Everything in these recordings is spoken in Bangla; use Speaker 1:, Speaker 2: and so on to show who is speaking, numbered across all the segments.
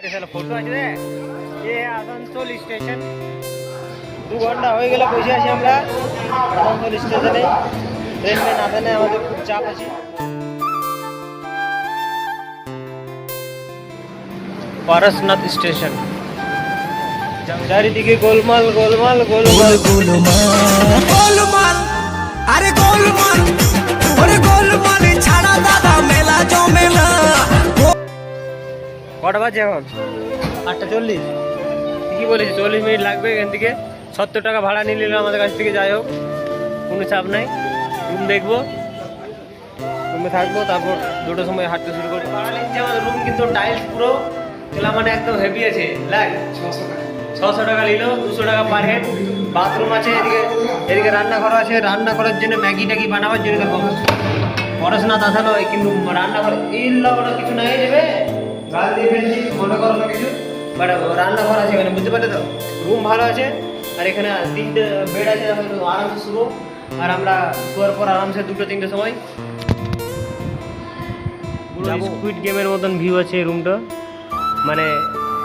Speaker 1: फोटो আছে রে ये आसनसोल स्टेशन 2 ঘন্টা হয়ে গেল বসে আছি আমরা আসানসোল স্টেশনে ট্রেন না দেনে আমাদের খুব চাপ আছে পারসনাথ স্টেশন চারিদিকে গোলমাল গোলমাল গোলমাল গোলমাল
Speaker 2: আরে গোলমাল ওরে গোলমাল ছাড়া দাদা মেলা জমেলা
Speaker 1: কটা বাজে এখন 8:40 কি বলিস 40 মিনিট লাগবে এখান থেকে 70 টাকা ভাড়া নিয়ে নিল আমাদের কাছ থেকে যাই হোক কোনো চাপ নাই রুম দেখবো রুমে থাকবো তারপর দুটোর সময় হাঁটতে শুরু করবো ভাড়া নিচ্ছে আমাদের রুম কিন্তু টাইলস পুরো খেলা মানে একদম হেভি আছে লাগ 600 টাকা নিল 200 টাকা পার হেড বাথরুম আছে এদিকে রান্নাঘর আছে রান্না করার জন্য ম্যাগি ট্যাগি বানাবার জন্য দেখো পড়াশোনা তাছা নয় কিন্তু রান্নাঘর এই লগটা কিছু নাই দেবে গাল দিয়ে ফেলছি মনে করো না কিছু বাট রান্নাঘর আছে এখানে বুঝতে পারলে তো রুম ভালো আছে আর এখানে 3টে বেড আছে আরামসে শুবো আর আমরা শোয়ার পর আরামসে 2-3টের সময় স্কুইড গেমের মতন ভিউ আছে রুমটা মানে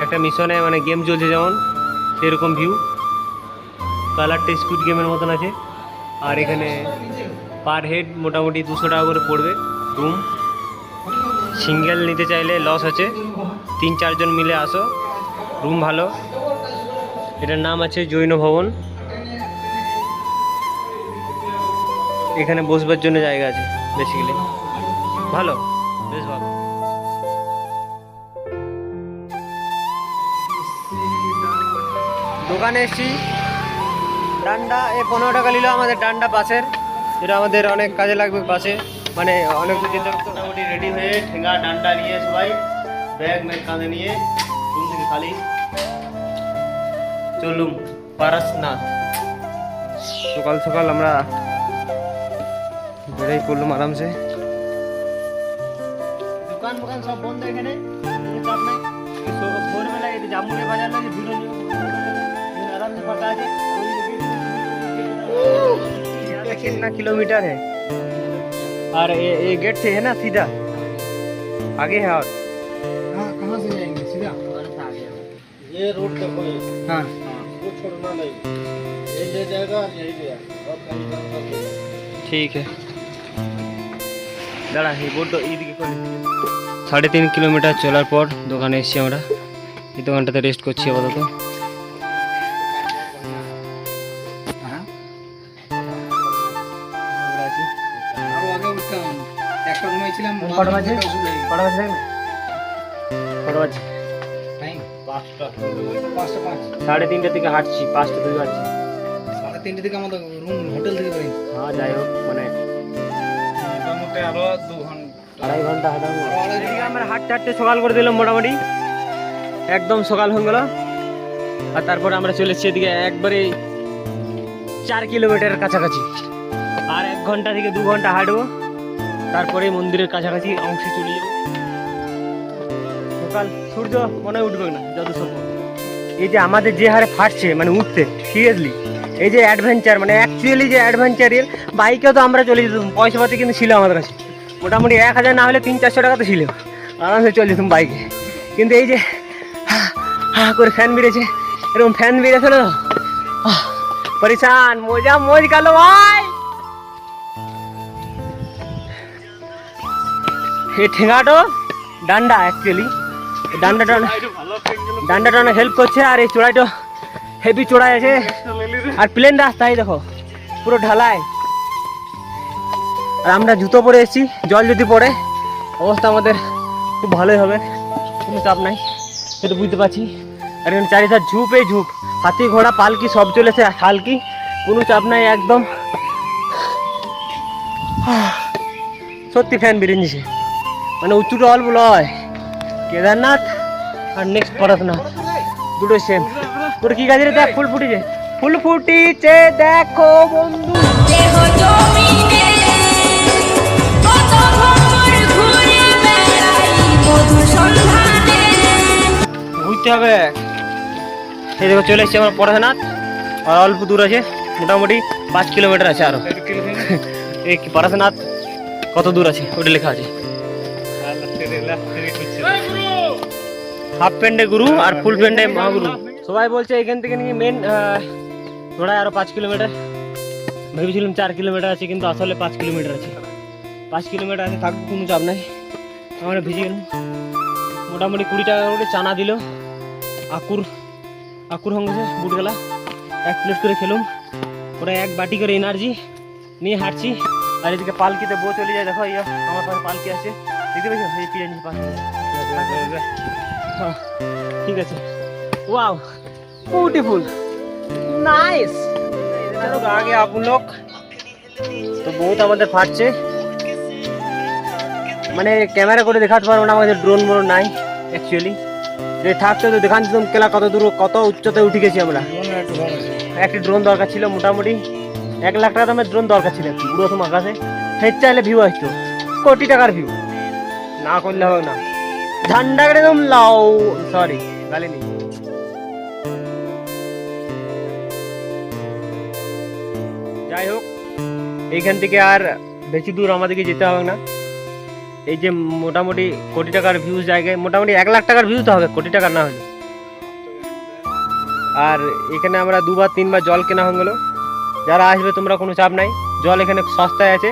Speaker 1: একটা মিশনে মানে গেম চলছে যেমন সেরকম ভিউ কালারটা স্কুইড গেমের মতন আছে আর এখানে পার হেড মোটামুটি 200 টাকা করে পড়বে রুম সিঙ্গেল নিতে চাইলে লস আছে 3-4 জন মিলে আসো রুম ভালো এটার নাম আছে জৈন ভবন এখানে বসবার জন্য জায়গা আছে বেসিক্যালি ভালো বেশ ভালো দোকানে এসছি ডান্ডা 15 টাকা নিল আমাদের ডান্ডা বাসের যেটা আমাদের অনেক কাজে লাগবে বাসে মানে অনেক চিন্তা করতে মোটামুটি রেডি হয়ে ঠেঙ্গা ডান্ডা নিয়ে সবাই ব্যাগ ম্যাগ কাঁধে নিয়ে রুম থেকে খালি চলুম পারসনাথ সকাল সকাল আমরা বেড়াই পড়লাম আরামসে দোকান ফোকান সব বন্ধ এখানে কোনো চাপ নাই ভোরবেলা এই জামুনের বাজার লাগে ভিড় आराम से पता है कितना किलोमीटर है और ये गेट से है ना सीधा आगे है और
Speaker 3: कहाँ से जाएंगे सीधा ये रोड देखो हाँ वो छोड़ना नहीं ये ले जाएगा यही गया
Speaker 1: ठीक है दाड़ा ये बोर्ड तो ईद के 3.5 किलोमीटर चलार पर দোকানে এসেছি আমরা এই দোকানটাতে রেস্ট করছি আপাতত সাড়ে 3টে থেকে হাঁটছি 5টা থেকে হাঁটছি
Speaker 3: 3:30 থেকে আমাদের রুম হোটেল থেকে বেরিয়ে
Speaker 1: হ্যাঁ যাই হোক মানে
Speaker 3: মোটামুটি আরো 2 ঘন্টা
Speaker 1: 2.5 ঘন্টা হাঁটাবো আমরা হাঁটতে হাঁটতে সকাল করে দিলাম মোটামুটি একদম সকাল হয়ে গেল আর তারপর আমরা চলে এসেছি এদিকে একবারে 4 কিলোমিটারের কাছাকাছি আর 1 ঘন্টা থেকে 2 ঘন্টা হাঁটবো তারপরে মন্দিরের কাছাকাছি অংশে চলে যাবো সকাল সূর্য মনে উঠবে না যত সম্ভব এই যে আমাদের যে হারে ফাটছে মানে উঠতে সিরিয়াসলি এই যে অ্যাডভেঞ্চার মানে অ্যাকচুয়ালি যে অ্যাডভেঞ্চারের বাইকেও তো আমরা চলে যেতাম পয়সা পাতি কিন্তু ছিল আমাদের কাছে মোটামুটি 1000 না হলে 300-400 টাকা তো ছিল আরামসে চলে যেতাম বাইকে কিন্তু এই যে হা করে ফ্যান বেড়েছে এরকম ফ্যান বেড়েছিল না পরেশান মজা মজ গেল ভাই এই ঠেঙ্গাটো ডান্ডা অ্যাকচুয়ালি ডান্ডাটা অনেক হেল্প করছে আর এই চড়াইটা হেভি চড়াই আছে আর প্লেন রাস্তায় দেখো পুরো ঢালাই আর আমরা জুতো পরে এসেছি জল যদি পড়ে অবস্থা আমাদের খুব ভালোই হবে কোনো চাপ নাই সেটা বুঝতে পারছি আর এখানে চারিধার ঝুপে ঝুপ হাতি ঘোড়া পালকি সব চলেছে হালকি কোনো চাপ নাই একদম সত্যি ফ্যান বেরিয়েছে মানে উঁচুটা অল্প লয় কেদারনাথ আর নেক্সট পারসনাথ দুটো সেম তোর কি গাছ রে দেখ ফুল ফুটিছে দেখো বন্ধু ঘুরতে হবে এই দেখো চলে এসছি আমার পারসনাথ আর অল্প দূর আছে মোটামুটি 5 কিলোমিটার আছে আরো এই পারসনাথ কত দূর আছে ওটা লেখা আছে হাফ প্যান্টে গুরু আর ফুল প্যান্টে মহাগুরু। সবাই বলছে এখান থেকে নাকি মেন ঘোড়ায় আরো 5 কিলোমিটার, ভেবেছিলাম 4 কিলোমিটার আছে, কিন্তু আসলে 5 কিলোমিটার আছে। 5 কিলোমিটার আছে, থাকবো, কোনো চাপ নাই। আমরা ভিজে গেলাম। মোটামুটি 20 টাকা করে চানা দিল। আকুর হঙ্গেছে বুট গেলা 1 প্লেট করে খেলাম। ওরা 1 বাটি করে এনার্জি নিয়ে হাঁটছি। আর এদিকে পালকিতে বউ চলে যায়, দেখো ইয়া আমার পাশে পালকি আছে, দেখতে পেয়েছো? এই পিএনজি পালকি। हाँ, ठीक है। Wow, beautiful, nice. चलो आगे आप लोग তো বহুত আমাদের ফাটছে, মানে ক্যামেরা করে দেখাতে পারবো না, আমাদের ড্রোন মোড় নাই অ্যাকচুয়ালি। যে থাকতো তো দেখান দিতাম কেলা কত দূর কত উচ্চতায় উঠে গেছি আমরা। একটি ড্রোন দরকার ছিল, মোটামুটি 1 লাখ টাকা দামের ড্রোন দরকার ছিল প্রথম আকাশে। হেড চাইলে ভিউ আসতো, কোটি টাকার ভিউ, না করলে হবে না। ঝান্ডা একদম লাও, সরি গালি নেই। যাই হোক, এইখান থেকে আর বেশি দূর আমাদেরকে যেতে হবে না। এই যে মোটামুটি কোটি টাকার ভিউ জায়গায়, মোটামুটি 1 লাখ টাকার ভিউ তো হবে, কোটি টাকার না হলে। আর এখানে আমরা 2 বার 3 বার জল কেনা হয়ে গেল। যারা আসবে তোমরা কোনো চাপ নাই, জল এখানে সস্তায় আছে।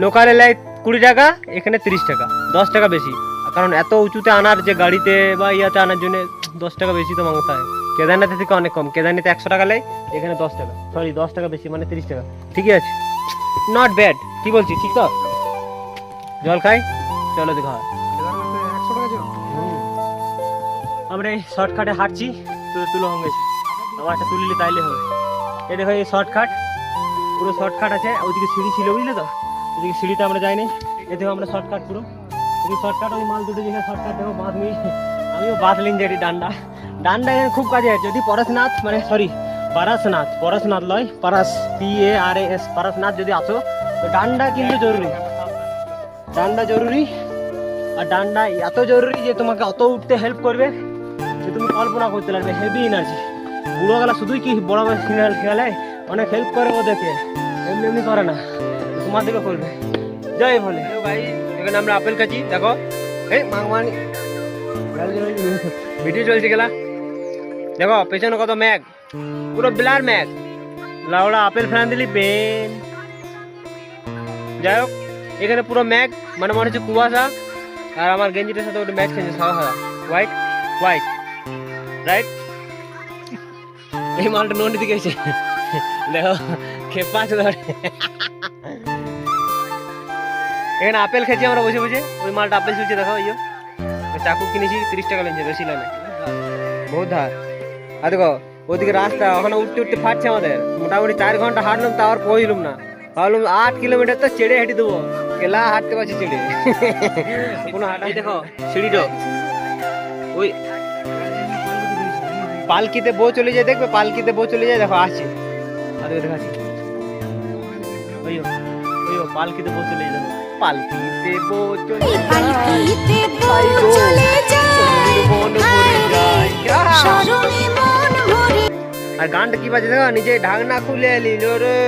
Speaker 1: লোকালে লাই 20 টাকা, এখানে 30 টাকা, 10 টাকা বেশি। কারণ এত উঁচুতে আনার যে গাড়িতে বা ইয়াতে আনার জন্য 10 টাকা বেশি তো মাংস হয়। কেদারনাথের থেকে অনেক কম, কেদারনাথে 100 টাকা লাই, এখানে 10 টাকা, সরি 10 টাকা বেশি, মানে 30 টাকা। ঠিকই আছে, নট ব্যাড। কি বলছি ঠিক তো? জল খাই, চলো দেখা হয়। আমরা এই শর্টকাটে হাঁটছি, তুলো হয়ে গেছি। আমার একটা তুলিলে তাইলে হবে। এই দেখো এই শর্টকাট, পুরো শর্টকাট আছে। ওইদিকে সিঁড়ি ছিল, বুঝলে তো? ওইদিকে সিঁড়িতে আমরা যাইনি। এই দেখো আমরা শর্টকাট পুরো, ওই শর্টকাট, ওই মাল দুটো যেখানে শর্টকাট দেখো বাঁধ নিয়ে, আমিও বাঁধলিন যেটি ডান্ডা এখানে খুব কাজে আছে। যদি পরশনাথ, মানে সরি পরশনাথ লয়, পারাস, PARAS, পরশনাথ যদি আসো তো ডান্ডা কিন্তু জরুরি, ডান্ডা জরুরি। আর ডান্ডা এত জরুরি যে তোমাকে অত উঠতে হেল্প করবে যে তুমি কল্পনা করতে পারবে। Heavy energy. বুড়ো গেলা শুধুই কি বড় বড় সিগন্যাল খেলে অনেক হেল্প করে ওদেরকে, এমনি এমনি করে না, তোমাদেরকে করবে। জয় বলে ভাই। এখানে আমরা আপেল খাচ্ছি, দেখো এই মাংমানি ভিডিও চলছে গেলা, দেখো পেছনে কত ম্যাগ, পুরো ব্লার ম্যাগ, লাউড়া আপেল ফেলান দিলি পেন। যাই হোক, এখানে পুরো ম্যাগ, মানে মনে হচ্ছে কুয়াশা। আর আমার গেঞ্জিটার সাথে ওটা ম্যাচ খেয়েছে, সাদা সাদা, হোয়াইট রাইট। এই মালটা নন্ডি দিকে এসে দেখো খেপা আছে ধরে। এখানে আপেল খেয়েছি আমরা বসে বসে, ওই মালটা আপেল চলছে, দেখো ইয়ে চাকু কিনেছি 30 টাকা লেনছে, বেশি লাগে বহুত ধার। আর দেখো ওদিকে রাস্তা, ওখানে উঠতে উঠতে ফাটছে আমাদের। মোটামুটি 4 ঘন্টা হাঁটলাম, তাও পৌঁছলাম না। ভাবলাম 8 কিলোমিটার তো চেড়ে হেঁটে দেবো, কেলা হাঁটতে পারছি চেড়ে কোনো হাঁটা। দেখো সিঁড়িটা, ওই পালকিতে বউ চলে যায়, দেখবে পালকিতে বউ চলে যায়, দেখো আসছে। আর দেখাচ্ছি ওই পালকিতে বউ চলে যায়, পালকিতে বউ চলে আর গানটা কি বাজে দেখো, নিজে ঢাকনা খুলে নিল রে,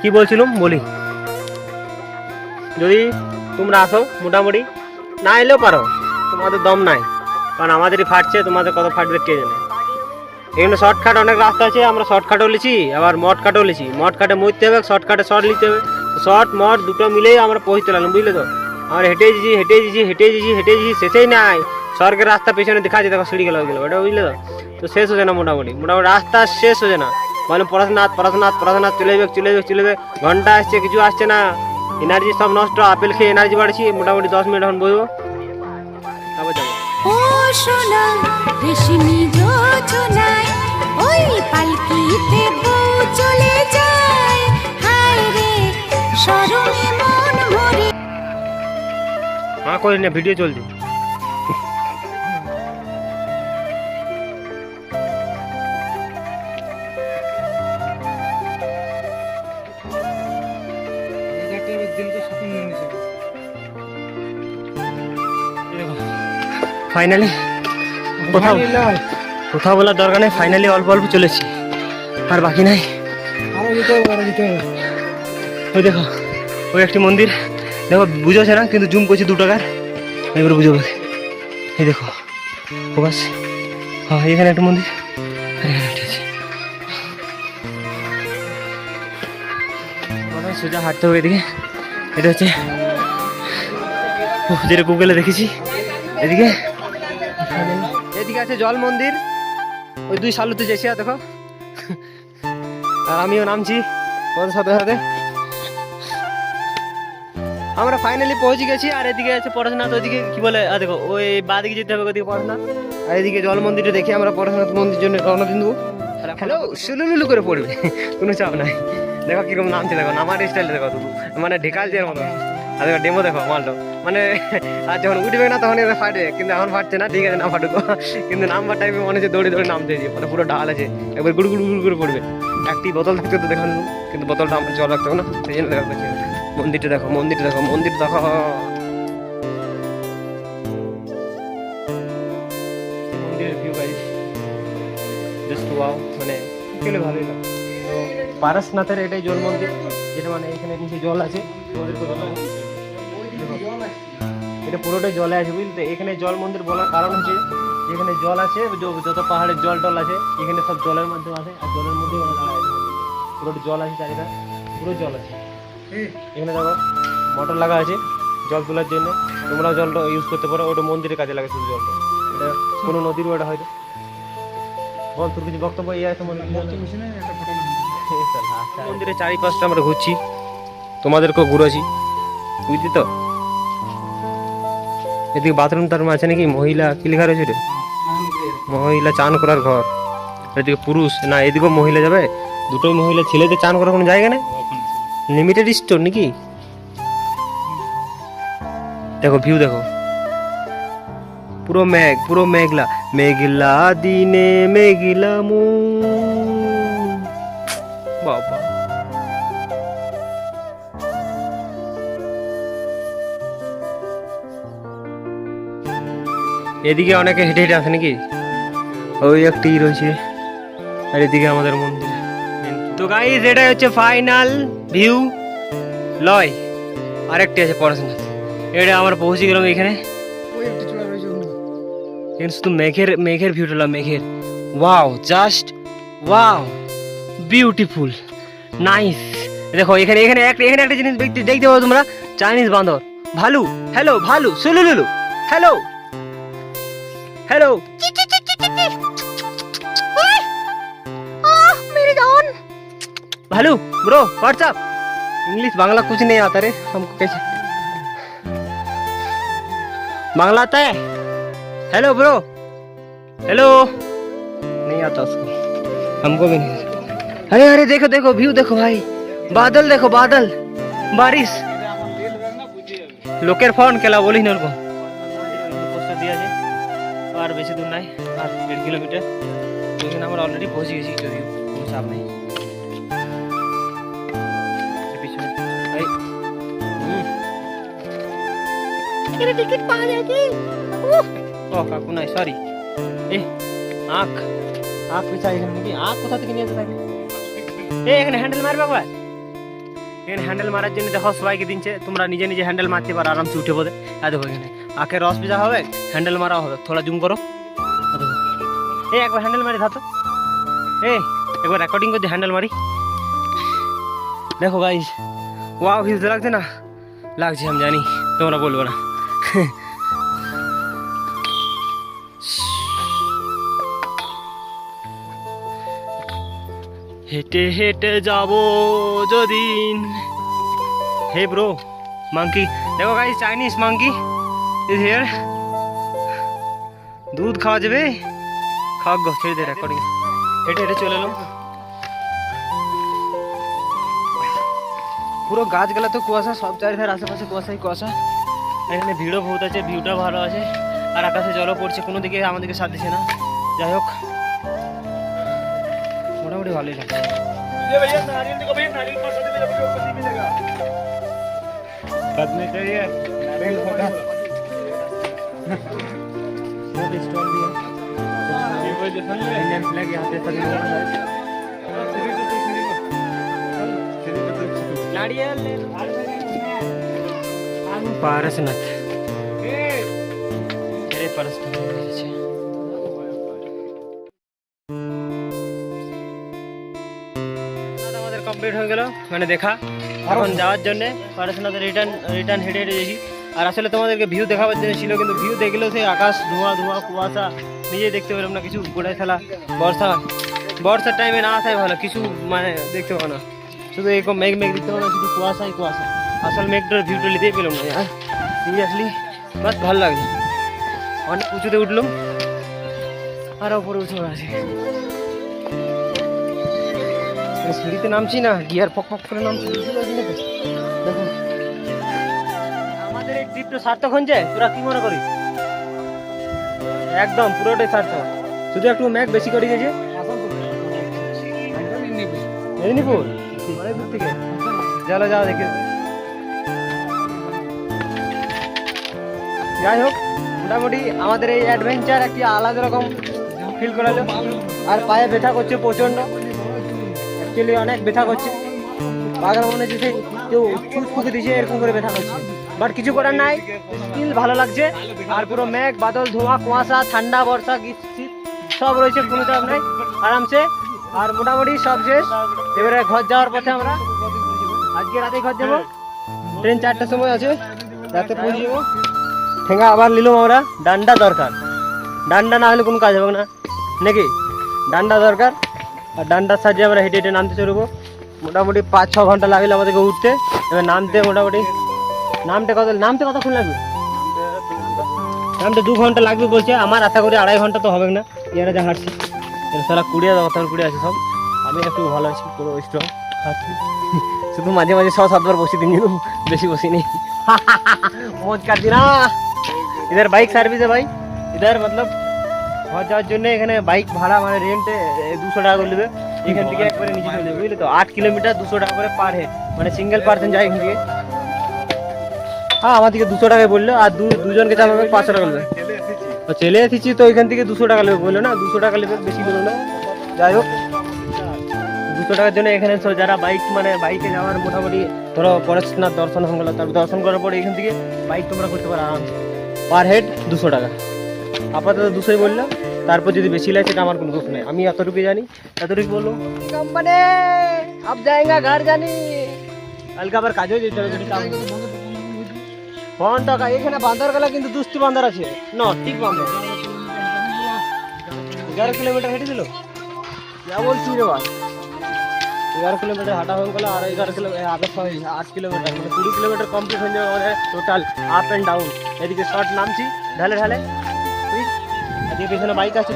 Speaker 1: কি বলছিলাম বলি। যদি তোমরা আসো, মোটামুটি না এলেও পারো, তোমাদের দম নাই, কারণ আমাদেরই ফাটছে, তোমাদের কত ফাটবে কে জানে। এখানে শর্টকাট অনেক রাস্তা আছে, আমরা শর্টকাটও লিছি, আবার মটকাটও লিছি। মটকাটে মরতে হবে, শর্টকাটে শর্ট নিতে হবে। শর্ট মট দুটো মিলেই আমরা পৌঁছতে লাগলাম, বুঝলে তো? আমরা হেঁটে যেছি, শেষেই নাই। স্বর্গের রাস্তা পেছনে দেখা যায়, দেখো সিঁড়ি গেল ওটা, বুঝলে তো? তো শেষ হচ্ছে না, মোটামুটি রাস্তা শেষ হচ্ছে না। বললাম পড়াশোনাথ চলে যাবে, ঘন্টা আসছে, কিছু আসছে না, এনার্জি সব নষ্ট। আপেল খেয়ে এনার্জি বাড়ছি, মোটামুটি 10 মিনিট এখন বসবো, তারপর যাবো।
Speaker 4: ও সোনা রেশমি যোজনায় ওই পালকিতে বউ চলে যায়, হায় রে শরমে মন ভরে।
Speaker 1: হ্যাঁ করি না, ভিডিও চলছে। ফাইনালি কোথাও বলার দরকার নেই, ফাইনালি অল্প অল্প চলেছি, আর বাকি নাই। ওই দেখো ওই একটি মন্দির দেখো, বুঝেছে না কিন্তু জুম করছি 2 টাকার, এবারে বুঝো। এই দেখো ফোকাস, হ্যাঁ এখানে একটা মন্দির, আর এখানে একটা আছে। সোজা হাঁটতে হবে এদিকে, এটা হচ্ছে যেটা গুগলে দেখেছি। এদিকে এদিকে আছে জল মন্দির, ওই 2 সালুতে যেছে দেখো, আর আমিও নামছি ওদের সাথে সাথে। আমরা ফাইনালি পৌঁছে গেছি। আর এদিকে আছে পড়াশোনা, তো ওইদিকে কি বলে দেখো ওই বাদিকে যেতে হবে, ওইদিকে পড়াশোনা, আর এদিকে জল মন্দিরটা দেখে আমরা পড়াশোনা মন্দির জন্য রওনা দিন দেবো। হ্যালো সুলুলুলু করে পড়বে, কোনো চাপ নাই। দেখো কিরকম নামছে, দেখো নামার স্টাইল দেখো, মানে ঢেকাল যে মতো। আর দেখো ডেমো দেখো মালটা, মানে আর যখন উঠবে না তখন এটা ফাটবে, কিন্তু এখন ফাটছে না, ঠিক আছে না ফাটুক, কিন্তু নামবার টাইমে মনে হচ্ছে দৌড়ে দৌড়ে নামতে হয়েছে, মানে পুরো ঢাল আছে, একবার গুড় গুড় গুড় করে পড়বে। একটি বোতল থাকতে তো দেখানো, কিন্তু বোতলটা আমার জল রাখতে হবে না, সেই জন্য দেখা পাচ্ছি। মন্দিরটা দেখো, মন্দিরটা দেখো, মন্দির দেখো, মন্দিরের ভিউ গাইস জাস্ট ওয়াও, মানে গেলে ভালোই লাগে। তো পারসনাথের এটাই জল মন্দির, যেটা মানে এখানে নিচে জল আছে, এটা পুরোটাই জলে আছে বুঝলি। তো এখানে জল মন্দির বলার কারণ হচ্ছে যেখানে জল আছে, যত পাহাড়ের জল টল আছে এখানে সব জলের মাধ্যমে আছে, আর জলের মধ্যে পুরোটা জল আছে, চারিটা পুরো জল আছে। এখানে দেখো মোটর লাগা আছে জল তোলার জন্য, তোমরাও জলটা ইউজ করতে পারো, ওটা মন্দিরের কাজে লাগে শুধু জলটা, এটা কোনো নদীর ওটা হয়তো। বল তোর কিছু বক্তব্য এই আছে মন্দিরের চারিপাশটা আমরা ঘুরছি, তোমাদেরকেও ঘুরেছি বুঝলি তো। এদিকে বাথরুম টারুম আছে নাকি, মহিলা কি লেখা রয়েছে রে, মহিলা চান করার ঘর। এদিকে পুরুষ না, এদিকেও মহিলা যাবে, দুটোই মহিলা, ছেলেদের চান করার কোনো জায়গা নেই, লিমিটেড স্টোর নাকি। দেখো ভিউ দেখো, পুরো মেঘ, পুরো মেঘলা, মেঘলা দিনে মেঘলা মন, বাবা। এদিকে অনেকে হেঁটে হেঁটে আসে নাকি, ওই একটি রয়েছে, আর এদিকে আমাদের মন্দির। তো গাইস এটা হচ্ছে ফাইনাল ভিউ লয়, আরেকটি আছে পড়াশোনা। এটা আমরা পৌঁছে গেলাম এখানে, শুধু মেঘের ভিউটা, মেঘের wow, just wow, beautiful, nice. দেখো এখানে এখানে একটা জিনিস দেখতে পাবো তোমরা, চাইনিজ বান্দর, ভালু, হ্যালো ভালু, সুলুলুলু, হ্যালো হ্যালো, भालू ब्रो व्हाट्सअप, इंग्लिश बांग्ला कुछ नहीं आता रे हमको, कैसे बांग्ला आता है? हेलो ब्रो, हेलो, नहीं आता उसको, हमको भी नहीं। अरे अरे देखो देखो व्यू देखो भाई, बादल देखो, बादल, बारिश, लोकेर फोन केला बोली ना उनको पोस्टर दिया है, और बेसी दूर नहीं, और 1.5 किलोमीटर, तो এখানে আমরা অলরেডি পৌঁছে গেছি, যদিও কোনো চাপ নেই। टिकट पा जाएगी, ओह काकू नहीं सॉरी, ए आँख आँख पिछाई কি আঁখ কোথা থেকে নিয়ে আসতে থাকে, এখানে হ্যান্ডেল মারবে একবার, এখানে হ্যান্ডেল মারার জন্য দেখো সবাইকে দিনছে, তোমরা নিজে নিজে হ্যান্ডেল মারতে পারো আরামসে উঠে পড়ে। আর দেখো এখানে আঁখের রস পিজা হবে, হ্যান্ডেল মারা হবে, থোড়া জুম করো, দেখো এই একবার হ্যান্ডেল মারি ধাতো, এই একবার রেকর্ডিং করে হ্যান্ডেল মারি। দেখো গাইস ওয়াও ভিউ লাগছে না, লাগছে আমি জানি, তোমরা বলবো না। হেঁটে হেঁটে যাবো যদিন, হে ব্রো মাংকি, দেখো guys Chinese monkey is here, দুধ খাওয়া যাবে, খাওয়া গো, ছেড়ে দে রেকর্ডিং, হেঁটে হেঁটে চলে এলাম। পুরো গাছগুলা তো কুয়াশা, সব চারিধার আশেপাশে কুয়াশাই কুয়াশা, এখানে ভিড়ও বহুত আছে, ভিউটা ভালো আছে, আর আকাশে জলও পড়ছে, কোনো দিকে আমাদেরকে সাথ দিচ্ছে না। যাই হোক মোটামুটি ভালোই লাগছে। नारियल পারসনাথ পারসনাথ আমাদের কমপ্লিট হয়ে গেল মানে দেখা। এখন যাওয়ার জন্য পারসনাথ রিটার্ন হেঁটে হেঁটে গেছি। আর আসলে তোমাদেরকে ভিউ দেখাবার জন্য ছিল, কিন্তু ভিউ দেখলেও সেই আকাশ ধোঁয়া ধোঁয়া কুয়াশা, নিজেই দেখতে পেলাম না কিছু। গোড়ায় খেলা বর্ষার টাইমে না আসাই ভালো, কিছু মানে দেখতে পাবো না, শুধু এরকম মেঘ দেখতে পাবো না, শুধু কুয়াশাই কুয়াশা। আসল মেঘটার ভিউটা নিতেই পেলাম না সিরিয়াসলি। বাস ভালো লাগছে, অনেক উঁচুতে উঠলাম আর ওপরে উঠে আছে। সিঁড়িতে নামছি না, গিয়ার পক করে নামছি, দেখো আমাদের এই ট্রিপটা সার্থক হচ্ছে। তোরা কি মনে করিস? একদম পুরোটাই সার্থক, শুধু একটু ম্যাগ বেশি করে গেছে। মেদিনীপুর অনেক দূর থেকে, চলো যাও দেখে। যাই হোক, মোটামুটি আমাদের এই অ্যাডভেঞ্চার একটি আলাদা রকম ফিল করালো। আর পায়ে ব্যথা করছে প্রচণ্ড, অ্যাকচুয়ালি অনেক ব্যথা করছে। বাগান মনে হচ্ছে সেই কেউ চুজ ফুকে দিয়েছে এরকম করে ব্যথা করছে, বাট কিছু করার নাই, স্টিল ভালো লাগছে। আর পুরো মেঘ বাদল ধোঁয়া কুয়াশা ঠান্ডা বর্ষা শীত সব রয়েছে, কোনো চাপ নাই, আরামসে। আর মোটামুটি সব শেষ, এবারে ঘর যাওয়ার পথে আমরা আজকে রাতে ঘর যাবো। ট্রেন 4টার সময় আছে, রাতে পৌঁছে যাবো। ঠেঙ্গা আবার নিলাম আমরা, ডান্ডা দরকার, ডান্ডা না হলে কোনো কাজ হবে না নাকি, ডান্ডা দরকার। আর ডান্ডার সাহায্যে আমরা হেঁটে হেঁটে নামতে চলবো। মোটামুটি 5-6 ঘন্টা লাগলো আমাদেরকে উঠতে, এবার নামতে মোটামুটি নামতে কতক্ষণ লাগবে? নামতে 2 ঘন্টা লাগবে বলছে। আমার আশা করি 2.5 ঘন্টা তো হবে না, এরা যা হাঁটছি সারা কুড়িয়ে আছে সব। আমি একটু ভালো আছি, পুরো স্ট্রং হাঁটছি, শুধু মাঝে মাঝে 6-7 বার বসে দিন, বেশি বসি নেই। মজ কাটছি না। इधर बाइक सर्विस है भाई, इधर मतलब ঘর যাওয়ার জন্য এখানে বাইক ভাড়া মানে রেন্টে 200 টাকা করে নেবে। এখান থেকে একবারে নিচে চলে যাবে, বুঝলে তো। 8 কিলোমিটার 200 টাকা করে পার হেড, মানে সিঙ্গেল পার্সন যায় এখান থেকে। হ্যাঁ, আমার থেকে 200 টাকায় বললো, আর দুজনকে চালাবে 500 টাকা নেবে। চলে এসেছি তো এখান থেকে 200 টাকা নেবে বললো না, 200 টাকা নেবে, বেশি বললো না। যাই হোক, 200 টাকার জন্য এখানে যারা বাইকে যাওয়ার মোটামুটি ধরো পরেশনাথ দর্শন হয়ে গেল, তারপর দর্শন করার পরে এখান থেকে বাইক তোমরা করতে পারো আরামসে, পার হেড 200 টাকা। আপাতত 200ই বললো, তারপর যদি বেশি লাগে সেটা আমার কোনো দোষ নেই, আমি এতটুকু জানি, এতটুকু বললো। কোম্পানি আপ যাएगा घर জানি হালকা আবার কাজও যেতে হবে যদি কাম। ফোন টাকা এখানে বাঁধার গেলে কিন্তু দুষ্টি বাঁধার আছে না, ঠিক বাঁধার 11 কিলোমিটার হেঁটে দিল। যা বলছি রে ভাই, 11 কিলোমিটার হাঁটা হয়ে গেল। আর 11 কিলোমিটার 8 কিলোমিটার মানে 20 কিলোমিটার কমপ্লিট হয়ে যাবে আমাদের টোটাল আপ অ্যান্ড ডাউন। এদিকে শর্ট নামছি ঢালে ঠিক। এদিকে পেছনে বাইক আসছে,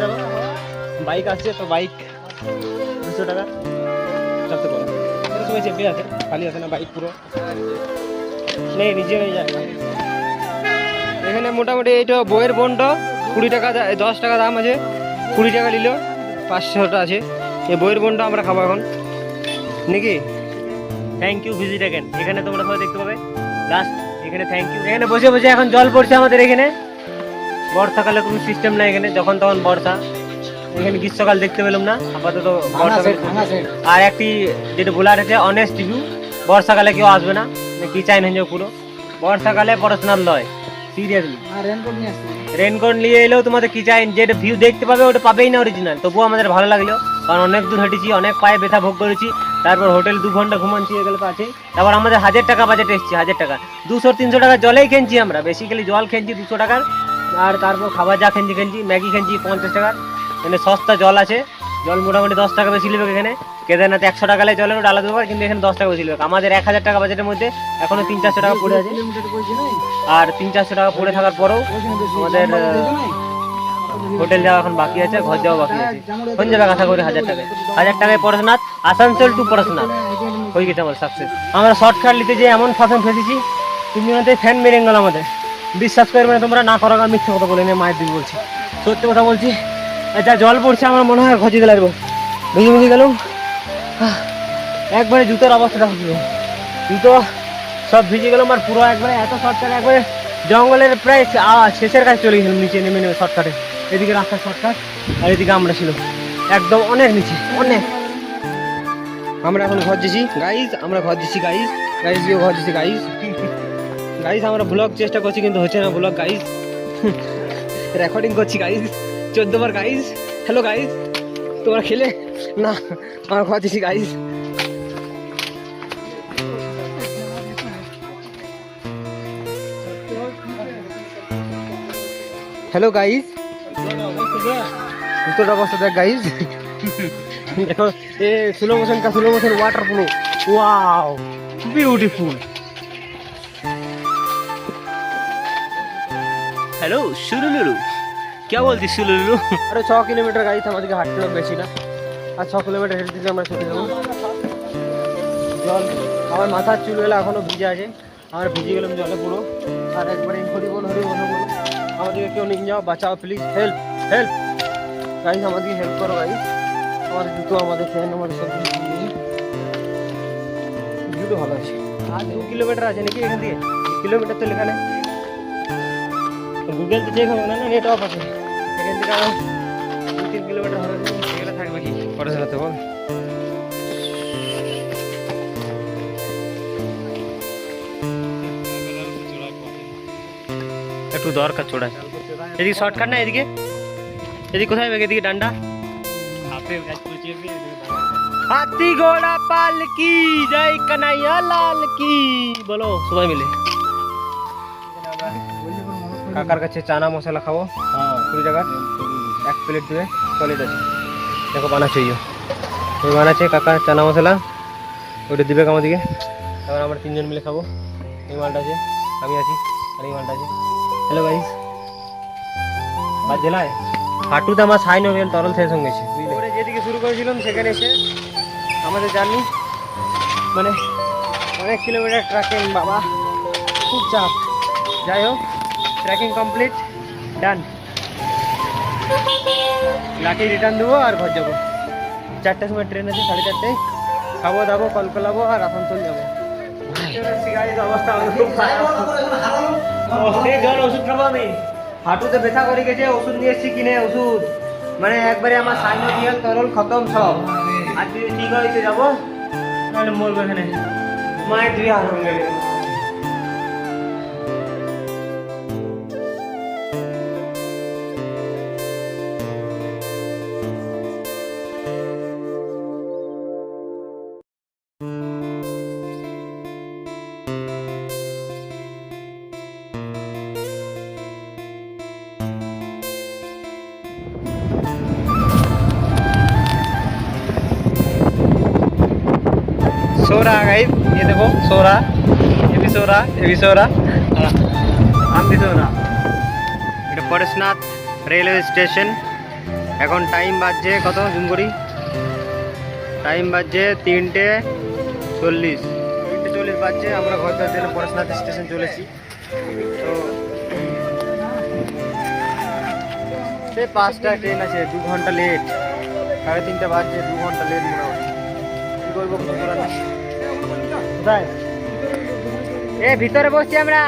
Speaker 1: বাইক আসছে তো বাইক 200 টাকা চাপতে পারো। সময় চেপে আছে, খালি আছে না বাইক, পুরো নেই, নিজে নিয়ে যায়। এখানে মোটামুটি এইটা বইয়ের বনটা 20 টাকা, 10 টাকা দাম আছে, 20 টাকা নিল, 500টা আছে। এই বইয়ের বনটা আমরা খাবো এখন নাকি। থ্যাংক ইউ ভিজিট অ্যাগেন, এখানে তোমরা সবাই দেখতে পাবে লাস্ট। এখানে থ্যাংক ইউ। এখানে বসে বসে এখন জল পড়ছে আমাদের এখানে। বর্ষাকালে কোনো সিস্টেম নাই এখানে, যখন তখন বর্ষা। এখানে গ্রীষ্মকাল দেখতে পেলাম না আপাতত, আর একটি যেটা বলার আছে অনেস্ট ভিউ, বর্ষাকালে কেউ আসবে না, কি চাই না পুরো বর্ষাকালে পড়াশোনার লয় সিরিয়াসলি। রেনকোট নিয়ে এলেও তোমাদের কি চাই, যেটা ভিউ দেখতে পাবে ওটা পাবেই না অরিজিনাল। তবুও আমাদের ভালো লাগলো, কারণ অনেক দূর হেঁটেছি, অনেক পায়ে ব্যথা ভোগ করেছি। তারপর হোটেল 2 ঘন্টা ঘুমাচ্ছি, এগুলো তো আছেই। তারপর আমাদের 1000 টাকা বাজেট এসেছি, 1000 টাকা 200-300 টাকা জলেই খেয়েছি আমরা, বেসিক্যালি জল খেয়েছি 200 টাকার। আর তারপর খাবার যা খেয়েছি ম্যাগি খেয়েছি 50 টাকার। এখানে সস্তা জল আছে, জল মোটামুটি 10 টাকা বেশি নেবে। এখানে কেদারনাথ 100 টাকা লাগে জলের, ওটা আলাদা ব্যাপার, কিন্তু এখানে 10 টাকা বেশি নেবে। আমাদের 1000 টাকা বাজেটের মধ্যে এখনো 300-400 টাকা পড়ে আছে। আর 300-400 টাকা পড়ে থাকার পরেও আমাদের হোটেল যাওয়া এখন বাকি আছে, ঘর যাওয়া বাকি আছে। কোন যাবে আশা করি 1000 টাকায় পড়াশোনাথ, আসানসোল টু পড়াশোনাথ হয়ে গেছে আমার সাকসেস। আমরা শর্টকাট নিতে যে এমন ফাঁসন ফেসেছি, তুমি আমাদের ফ্যান মেরে গেল আমাদের। বিশ্বাস করবে না তোমরা, না করো, মিথ্যে কথা বলে নিয়ে মায়ের দিকে বলছি, সত্যি কথা বলছি। যা জল পড়ছে আমার মনে হয় ঘর যেতে লাগবে, ভিজে গেলাম একবারে। জুতোর অবস্থাটা হচ্ছিল, জুতো সব ভিজে গেলাম। আর পুরো একবারে এত শর্টকাট, একবারে জঙ্গলের প্রায় শেষের কাছে চলে গেছিলাম, নিচে নেমে শর্টকাটে। এদিকে রাস্তা শর্টকাট, আর এদিকে আমরা ছিল একদম অনেক নিচে, অনেক। আমরা এখন ঘর যাচ্ছি গাইজ, আমরা ঘর যাচ্ছি গাইজ, গিয়ে ঘর যাচ্ছি গাইস আমরা ব্লগ চেষ্টা করছি কিন্তু হচ্ছে না ব্লগ গাইস। রেকর্ডিং করছি গাইস 14 বার গাইস। হ্যালো গাইস, তোমরা খেলে না আমার কথা দিছি গাইস। হ্যালো গাইস, ভিতরটা অবস্থা দেখ গাইস। দেখো এ slow motion water flow, wow beautiful. Hello सुलुलु, क्या बोलती सुलुलु? अरे 6 किलोमीटर गाइस আমাদেরকে হাঁটতে হবে বেশি না, আর 6 কিলোমিটার হেঁটে দিলে আমরা চলে যাবো। জল আমার মাথার চুলগুলো এখনো ভিজে আছে, আমরা ভিজে গেলাম জলে পুরো। আর একবারে হরি বল বলো, আমাদেরকে কেউ নিয়ে যাও, বাঁচাও প্লিজ, হেল্প হেল্প গাইস, আমাদেরকে হেল্প করো গাইস। আমাদের জুতো, আমাদের ফ্যান, আমাদের সব কিছু জুতো ভালো আছে। আর 2 কিলোমিটার আছে নাকি এখান থেকে? কিলোমিটার তো লেখা নেই, গুগল তো চেক হবে না, নেট অফ আছে। এখান থেকে আরো 2-3 কিলোমিটার হবে, সেগুলো থাকবে কি পরে চালাতে বল। একটু দরকার চড়ায়, এদিকে শর্টকাট না, এদিকে এদিকে কোথায় বেগে, এদিকে ডান্ডা হাতি ঘোড়া পালকি জয় কানাইয়া লাল কি, বলো সবাই মিলে। কাকার কাছে চানা মশলা খাবো 20 টাকা 1 প্লেট দিয়ে, চলে যাচ্ছে। দেখো বানাচ্ছে ওই বানাচ্ছে কাকা চানা মশলা, ওইটা দিবে আমাদেরকে। তারপর আমরা 3 জন মিলে খাবো। এই মালটা আছে, আমি আছি, আর এই মালটা আছে। হ্যালো গাইস, বাদ জেলায় হাঁটুতে আমার সাইনোভিয়াল তরল শেষ হয়ে গেছে, বুঝলে। যেদিকে শুরু করেছিলাম সেখানে এসে আমাদের জার্নি মানে অনেক কিলোমিটার ট্রেকিং, বাবা খুব চাপ। যাই হোক, ট্রেকিং কমপ্লিট, ডান। লাঠি রিটার্ন দেবো আর ঘর যাবো। 4টার সময় ট্রেন আছে, 4:30টায় খাবো দাবো, কল কলাবো আর এখন চলে যাবো। অবস্থা খুব খারাপ, ওষুধ খাবো আমি। হাঁটুতে ব্যথা করে গেছে, ওষুধ নিয়ে এসেছি কিনে, ওষুধ মানে একবারে আমার সাইনোভিয়াল তরল খতম সব। আর যদি ঠিক হয়েছে যাবো, নাহলে মরবো এখানে, মায়ের 2 হাত হয়ে গেলে। सो रहा गाइस, ये देखो सो रहा, ये भी सो रहा, ये भी सो रहा, हम भी सो रहा। এটা পরেশনাথ রেলওয়ে স্টেশন। এখন টাইম বাজছে কত, জুম করি, টাইম বাজছে 3:40 বাজছে। আমরা ঘর থেকে পরেশনাথ স্টেশন চলেছি। তো সে 5টা ট্রেন আছে, 2 ঘন্টা লেট, 3:30 বাজছে, 2 ঘন্টা লেট মোটামুটি। কি করবো, কিছু করার নেই। কোথায়? ভিতরে বসছি আমরা।